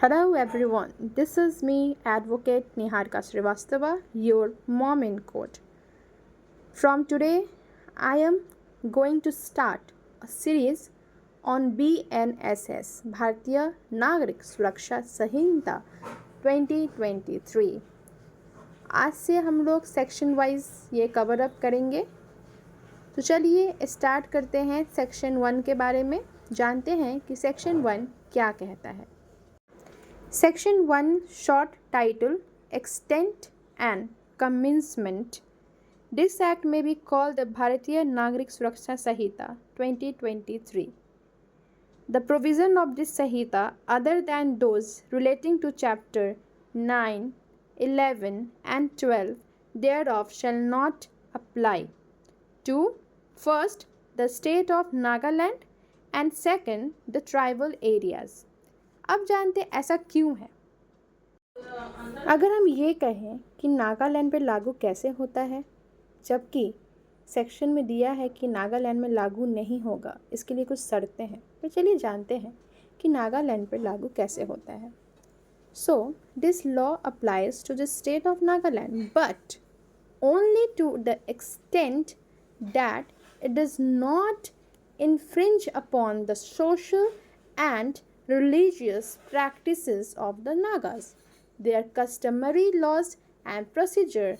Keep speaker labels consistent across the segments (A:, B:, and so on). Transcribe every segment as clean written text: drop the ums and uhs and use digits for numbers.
A: Hello everyone, this is me, Advocate Niharika Srivastava, your mom in court. From today, I am going to start a series on BNSS, Bharatiya Nagrik Suraksha Sanhita 2023. आज से हम लोग section wise ये cover up करेंगे। तो चलिए start करते हैं सेक्शन 1 के बारे में, जानते हैं कि सेक्शन 1 क्या कहता है। Section 1 short title Extent and Commencement. This act may be called the Bharatiya Nagrik Suraksha Sanhita 2023. The provision of this Sanhita, other than those relating to chapter 9, 11 and 12 thereof, shall not apply to first the state of Nagaland and second the tribal areas. अब जानते ऐसा क्यों है। अगर हम ये कहें कि नागालैंड पर लागू कैसे होता है, जबकि सेक्शन में दिया है कि नागालैंड में लागू नहीं होगा, इसके लिए कुछ शर्तें हैं, तो चलिए जानते हैं कि नागालैंड पर लागू कैसे होता है। So this law applies to the state of Nagaland but only to the extent that it does not infringe upon the social and religious practices of the Nagas, their customary laws and procedure,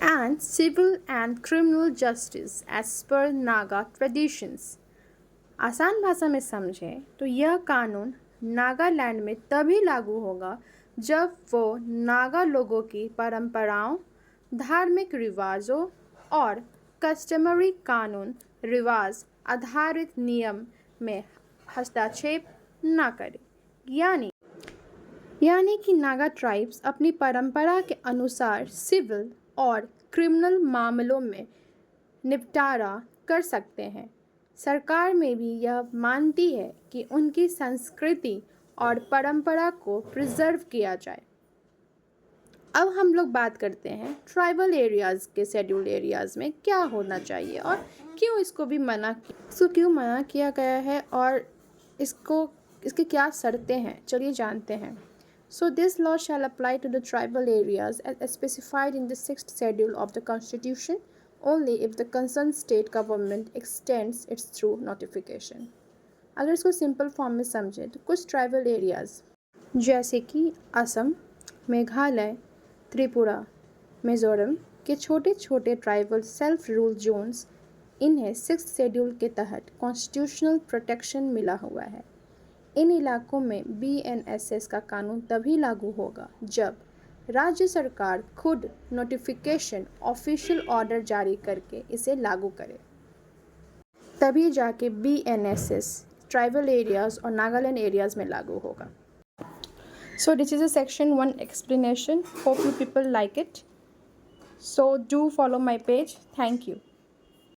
A: and civil and criminal justice as per Naga traditions. आसान भाषा में समझें तो यह कानून नागालैंड में तभी लागू होगा जब वो नागा लोगों की परंपराओं, धार्मिक रिवाजों और कस्टमरी कानून रिवाज आधारित नियम में हस्तक्षेप ना करे। यानी कि नागा ट्राइब्स अपनी परंपरा के अनुसार सिविल और क्रिमिनल मामलों में निपटारा कर सकते हैं। सरकार में भी यह मानती है कि उनकी संस्कृति और परंपरा को प्रिजर्व किया जाए। अब हम लोग बात करते हैं ट्राइबल एरियाज़ के शेड्यूल एरियाज़ में क्या होना चाहिए और क्यों इसको मना किया गया है और इसके क्या शर्तें हैं, चलिए जानते हैं। So this law shall apply to the tribal areas as specified in the 6th schedule of the constitution only if the concern state government extends its through notification. अगर इसको सिंपल फॉर्म में समझें तो कुछ ट्राइबल एरियाज़ जैसे कि असम, मेघालय, त्रिपुरा, मिज़ोरम के छोटे छोटे ट्राइबल सेल्फ रूल जोन्स, इन्हें 6th शेड्यूल के तहत कॉन्स्टिट्यूशनल प्रोटेक्शन मिला हुआ है। इन इलाकों में BNSS का कानून तभी लागू होगा जब राज्य सरकार खुद नोटिफिकेशन ऑफिशियल ऑर्डर जारी करके इसे लागू करे, तभी जाके BNSS ट्राइबल एरियाज़ और नागालैंड एरियाज़ में लागू होगा। So this is a section 1 explanation. Hope you people like it. So do follow my page. Thank you.